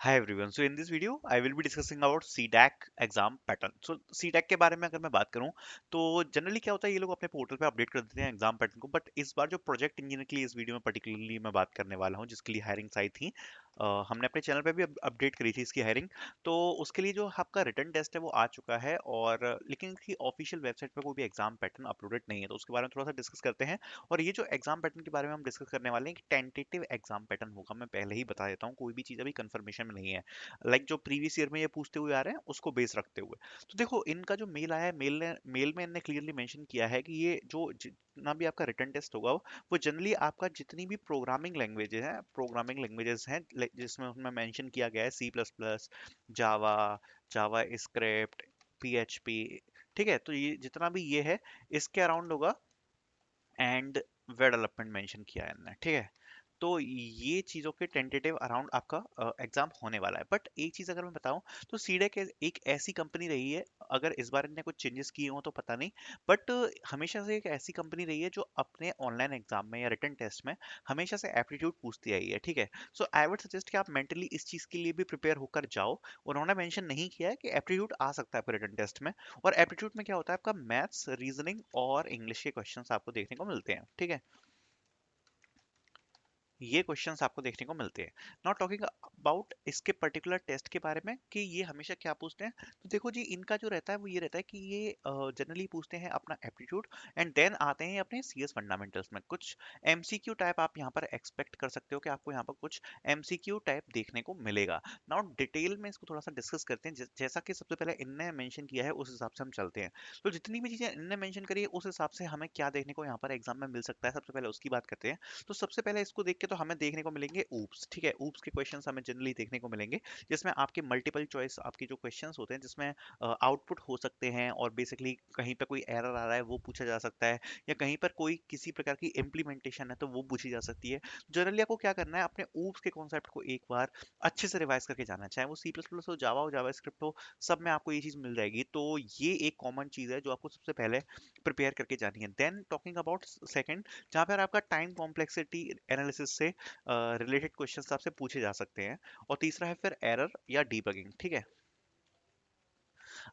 Hi everyone. So in this video, I will be discussing about CDAC exam pattern. So CDAC के बारे में अगर मैं बात करूं, तो जनरली क्या होता है, ये लोग अपने पोर्टल पे अपडेट कर देते हैं एग्जाम पैटर्न को. बट इस बार जो प्रोजेक्ट इंजीनियर के लिए इस वीडियो में पर्टिकुलरली मैं बात करने वाला हूं, जिसके लिए हायरिंग आई थी, हमने अपने चैनल पे भी अपडेट करी थी इसकी हायरिंग. तो उसके लिए जो आपका रिटर्न टेस्ट है वो आ चुका है, और लेकिन इसकी ऑफिशियल वेबसाइट पे कोई भी एग्जाम पैटर्न अपलोडेड नहीं है. तो उसके बारे में थोड़ा सा डिस्कस करते हैं. और ये जो एग्जाम पैटर्न के बारे में हम डिस्कस करने वाले हैं, एक टेंटेटिव एग्जाम पैटर्न होगा. मैं पहले ही बता देता हूँ, कोई भी चीज़ अभी कंफर्मेशन में नहीं है. जो प्रीवियस ईयर में ये पूछते हुए आ रहे हैं, उसको बेस रखते हुए. तो देखो, इनका जो मेल आया है, मेल में इनने क्लियरली मेंशन किया है कि ये जो जितना भी आपका रिटर्न टेस्ट होगा, वो जनरली आपका जितनी भी प्रोग्रामिंग लैंग्वेजेस हैं, जिसमें उनमें मेंशन किया गया है सी प्लस प्लस, जावा, जावा स्क्रिप्ट, पीएचपी. ठीक है, तो ये जितना भी ये है, इसके अराउंड होगा. एंड वेब डेवलपमेंट मेंशन किया है इनने. ठीक है, तो ये चीज़ों के टेंटेटिव अराउंड आपका एग्जाम होने वाला है. बट एक चीज़ अगर मैं बताऊं, तो सीडेक एक ऐसी कंपनी रही है, अगर इस बार इन्होंने कुछ चेंजेस किए हो तो पता नहीं. बट हमेशा से एक ऐसी कंपनी रही है जो अपने ऑनलाइन एग्जाम में या रिटन टेस्ट में हमेशा से एप्टीट्यूड पूछती आई है. ठीक है, सो आई वुड सजेस्ट कि आप मेंटली इस चीज़ के लिए भी प्रिपेयर होकर जाओ. उन्होंने मेंशन नहीं किया है कि एप्टीट्यूड आ सकता है आपके रिटन टेस्ट में. और एप्टीट्यूड में क्या होता है, आपका मैथ्स, रीजनिंग और इंग्लिश के क्वेश्चंस आपको देखने को मिलते हैं. ठीक है, ये क्वेश्चंस आपको देखने को मिलते हैं. नॉट टॉकिंग अबाउट इसके पर्टिकुलर टेस्ट के बारे में कि ये हमेशा क्या पूछते हैं. तो देखो जी, इनका जो रहता है वो ये रहता है कि ये जनरली पूछते हैं अपना एप्टीट्यूड, एंड देन आते हैं अपने सीएस फंडामेंटल्स में. कुछ एमसीक्यू टाइप आप यहाँ पर एक्सपेक्ट कर सकते हो कि आपको यहाँ पर कुछ एमसीक्यू टाइप देखने को मिलेगा. नॉट डिटेल में इसको थोड़ा सा डिस्कस करते हैं. जैसा कि सबसे पहले इनने मेंशन किया है, उस हिसाब से हम चलते हैं. तो जितनी भी चीजें इनने मेंशन करी है, उस हिसाब से हमें क्या देखने को यहाँ पर एग्जाम में मिल सकता है, सबसे पहले उसकी बात करते हैं. तो सबसे पहले इसको देख के तो हमें देखने को मिलेंगे ऊप्स. ठीक है, ऊप्स के क्वेश्चंस हमें जनरली देखने को मिलेंगे, जिसमें आपके मल्टीपल चॉइस आपके जो क्वेश्चंस होते हैं, जिसमें आउटपुट हो सकते हैं, और बेसिकली कहीं पर कोई एरर आ रहा है वो पूछा जा सकता है, या कहीं पर कोई किसी प्रकार की इम्प्लीमेंटेशन है तो वो पूछी जा सकती है. जनरली आपको क्या करना है, अपने ऊप्स के कॉन्सेप्ट को एक बार अच्छे से रिवाइज करके जाना, चाहे वो सी प्लस प्लस हो, जावा हो, जावा स्क्रिप्ट हो, सब में आपको ये चीज मिल जाएगी. तो ये एक कॉमन चीज है जो आपको सबसे पहले प्रिपेयर करके जानी है. देन टॉकिंग अबाउट सेकंड, जहाँ पर आपका टाइम कॉम्प्लेक्सिटी एनालिसिस से रिलेटेड क्वेश्चंस आपसे पूछे जा सकते हैं. और तीसरा है फिर एरर या डीबगिंग. ठीक है,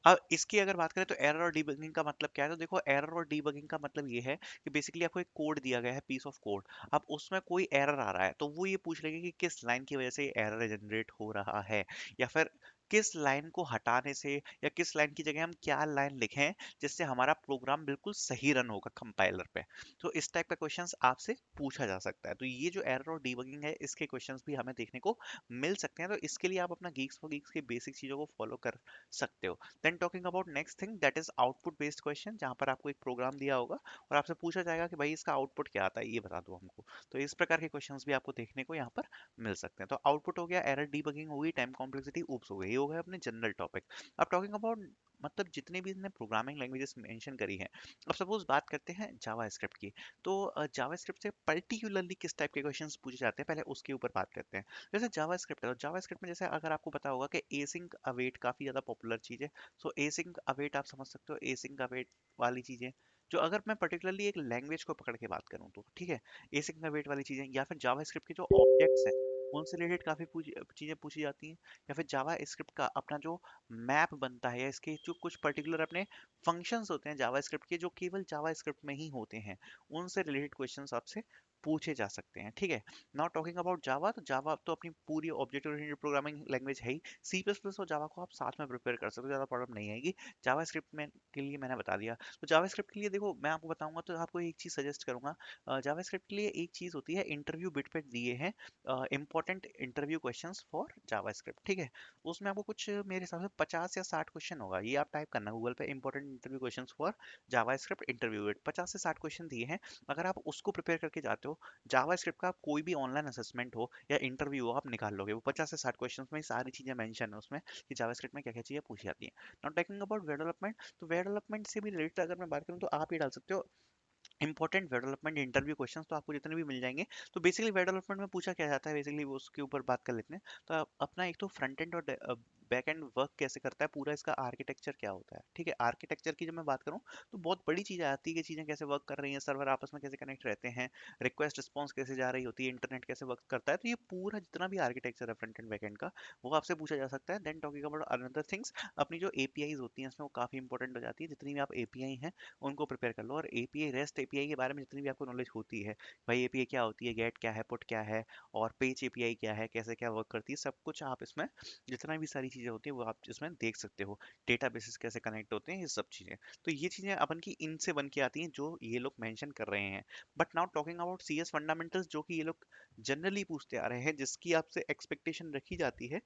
अब इसकी अगर बात करें तो एरर और डीबगिंग का मतलब क्या है. तो देखो, एरर और डीबगिंग का मतलब ये है कि बेसिकली आपको एक कोड दिया गया है, पीस ऑफ कोड. अब उसमें कोई एरर आ रहा है, तो वो ये पूछ लेंगे कि किस लाइन की वजह से एरर जनरेट हो रहा है, या फिर किस लाइन को हटाने से, या किस लाइन की जगह हम क्या लाइन लिखें जिससे हमारा प्रोग्राम बिल्कुल सही रन होगा कंपाइलर पे. तो इस टाइप का क्वेश्चंस आपसे पूछा जा सकता है. तो ये जो एरर और डीबगिंग है, इसके क्वेश्चंस भी हमें देखने को मिल सकते हैं. तो इसके लिए आप अपना गीक्स फॉर गीक्स की बेसिक चीजों को फॉलो कर सकते हो. Then talking about next thing, that is output based question, जहां पर आपको एक प्रोग्राम दिया होगा और आपसे पूछा जाएगा कि भाई इसका आउटपुट क्या आता है, ये बता दो हमको. तो इस प्रकार के क्वेश्चंस भी आपको देखने को यहाँ पर मिल सकते हैं. तो आउटपुट हो गया, एरर डीबगिंग हो गई, टाइम कॉम्प्लेक्सिटी, ऊप्स हो गई. ये हो गए अपने जनरल टॉपिक. अब टॉकिंग अबाउट, मतलब जितने भी इसने प्रोग्रामिंग लैंग्वेजेस मेंशन करी हैं, अब सपोज बात करते हैं जावा स्क्रिप्ट की. तो जावा स्क्रिप्ट से पर्टिकुलरली किस टाइप के क्वेश्चंस पूछे जाते हैं, पहले उसके ऊपर बात करते हैं. जैसे जावा स्क्रिप्ट है, तो जावा स्क्रिप्ट में जैसे अगर आपको पता होगा कि एसिंक अवेट काफ़ी ज़्यादा पॉपुलर चीज़ है. सो एसिंक अवेट आप समझ सकते हो, एसिंक अवेट वाली चीज़ें, जो अगर मैं पर्टिकुलरली एक लैंग्वेज को पकड़ के बात करूँ तो ठीक है, एसिंक अवेट वाली चीज़ें, या फिर जावा स्क्रिप्ट के जो ऑब्जेक्ट्स हैं उनसे रिलेटेड काफ़ी चीज़ें पूछी जाती हैं. या फिर जावा स्क्रिप्ट का अपना जो मैप बनता है, या इसके जो कुछ पर्टिकुलर अपने फंक्शंस होते हैं जावा स्क्रिप्ट के, जो केवल जावा स्क्रिप्ट में ही होते हैं, उनसे रिलेटेड क्वेश्चंस आपसे पूछे जा सकते हैं. ठीक है, नॉट टॉकिंग अबाउट जावा, तो जावा तो अपनी पूरी ऑब्जेक्ट ओरिएंटेड प्रोग्रामिंग लैंग्वेज है ही. सी प्लस प्लस और जावा को आप साथ में प्रिपेयर कर सकते हो, ज़्यादा प्रॉब्लम नहीं आएगी. जावा स्क्रिप्ट में के लिए मैंने बता दिया. तो जावा स्क्रिप्ट के लिए देखो, मैं आपको बताऊंगा तो आपको एक चीज़ सजेस्ट करूंगा. जावा स्क्रिप्ट के लिए एक चीज़ होती है, इंटरव्यू बिट पे दिए हैं important interview questions for Java script. ठीक है, उसमें आपको कुछ मेरे हिसाब से 50 या 60 क्वेश्चन होगा. ये आप टाइप करना गूगल पे, important interview question for Java script interview bit. 50 से 60 क्वेश्चन दिए हैं. अगर आप उसको प्रिपेयर करके जाते हो, जावा स्क्रिप्ट का कोई भी ऑनलाइन असेसमेंट हो या इंटरव्यू हो, आप निकाल लोगे. वो 50 से 60 क्वेश्चन में सारी चीजें मेंशन है उसमें, कि जावा स्क्रिप्ट में क्या क्या चीजें पूछी जाती हैं. Not talking about web development, तो वेब डेवलपमेंट से भी रिलेटेड अगर मैं बात करूँ, तो आप ये डाल सकते हो important web development interview questions. तो आपको जितने भी मिल जाएंगे. तो बेसिकली वेब डेवलपमेंट में पूछा क्या जाता है, बेसिकली वो उसके ऊपर बात कर लेते हैं. तो अपना एक तो फ्रंट एंड और बैक एंड वर्क कैसे करता है, पूरा इसका आर्किटेक्चर क्या होता है। ठीक है, आर्किटेक्चर की जब मैं बात करूँ तो बहुत बड़ी चीज़ आती है कि चीज़ें कैसे वर्क कर रही हैं, सर्वर आपस में कैसे कनेक्ट रहते हैं, रिक्वेस्ट रिस्पॉन्स कैसे जा रही होती है, इंटरनेट कैसे वर्क करता है। तो ये पूरा जितना भी आर्किटेक्चर है फ्रंट एंड बैक एंड का, वो आपसे पूछा जा सकता है। Then talking about another things, अपनी जो एपीआईज होती हैं इसमें वो काफ़ी इंपॉर्टेंट हो जाती है। जितनी भी आप एपीआई हैं उनको प्रिपेयर कर लो, और एपीआई रेस्ट एपीआई के बारे में जितनी भी आपको नॉलेज होती है, भाई एपीआई क्या होती है, गेट क्या है, पुट क्या है, और पेज एपीआई क्या है, कैसे क्या वर्क करती है, सब कुछ आप इसमें, जितना भी सारी चीज़ें होती है वो आप इसमें देख सकते हो। डेटाबेसेस कैसे कनेक्ट होते हैं, ये सब चीज़ें। तो ये चीज़ें अपन की इनसे बन के आती हैं जो ये लोग मेंशन कर रहे हैं। But now talking about CS fundamentals, जो कि ये लोग जनरली पूछते आ रहे हैं, जिसकी आपसे एक्सपेक्टेशन रखी जाती है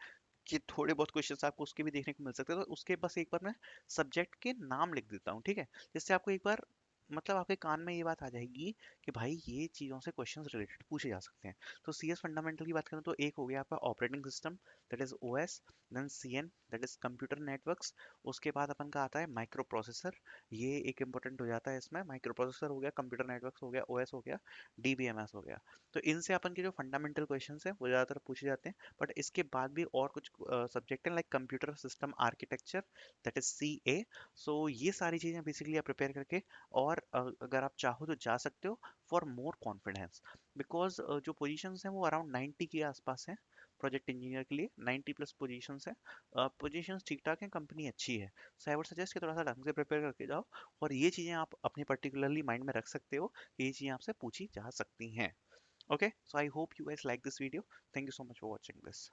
कि थोड़े बहुत क्वेश्चंस आपको उसके भी देखने को मिल सकते हैं। तो उसके बस एक बार मैं सब्जेक्ट के नाम लिख देता हूँ, ठीक है, जिससे आपको एक बार मतलब आपके कान में ये बात आ जाएगी कि भाई ये चीज़ों से क्वेश्चंस रिलेटेड पूछे जा सकते हैं। तो सीएस फंडामेंटल की बात करें तो एक हो गया आपका operating system, that is OS. Then CN, that is computer networks. उसके बाद अपन का आता है माइक्रो प्रोसेसर, ये एक इंपॉर्टेंट हो जाता है इसमें। माइक्रो प्रोसेसर हो गया, कंप्यूटर नेटवर्क्स हो गया, ओएस हो गया, डीबीएमएस हो गया। तो इनसे अपन के जो फंडामेंटल क्वेश्चंस हैं वो ज़्यादातर पूछे जाते हैं। बट इसके बाद भी और कुछ सब्जेक्ट हैं, like computer system architecture, that is CA. So ये सारी चीज़ें बेसिकली आप प्रिपेयर करके, और अगर आप चाहो तो जा सकते हो फॉर मोर कॉन्फिडेंस। बिकॉज जो पोजीशंस हैं वो अराउंड 90 के आसपास हैं प्रोजेक्ट इंजीनियर के लिए, 90 प्लस पोजीशंस हैं। पोजीशंस ठीक ठाक हैं, कंपनी अच्छी है। सो आई वुड सजेस्ट कि थोड़ा सा ढंग से प्रिपेयर करके जाओ, और ये चीज़ें आप अपने पर्टिकुलरली माइंड में रख सकते हो कि ये चीज़ें आपसे पूछी जा सकती हैं। Okay, so I hope you guys like this video. Thank you so much for watching this.